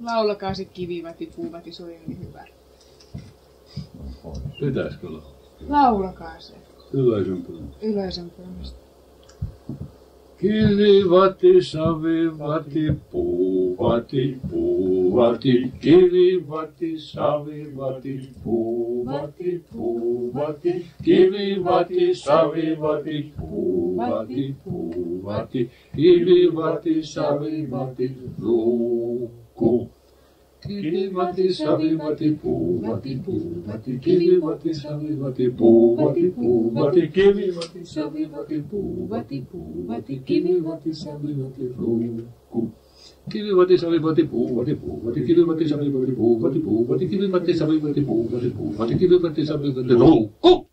Laulakaa se kivivati, puuvati, se oli niin hyvä. Pitäisikö laulaa? Laulakaa se. Yleisön pyynnöstä. Yleisön pyynnöstä. Kirivati, savivati, puuvati, puuvati. Kirivati, savivati, puuvati, puuvati. Kirivati, savivati, puuvati, puuvati. Kirivati, savivati, luukku. Kirivati, savivati, puuvati, puuvati. Kirivati, savivati, puuvati, puuvati. Kirivati, savivati, puuvati, puuvati. Kirivati, savivati, luukku. Kirivati, savivati, puuvati, puuvati. Kirivati, savivati, puuvati, puuvati. Kirivati, savivati, puuvati, puuvati. Kirivati, savivati, luukku.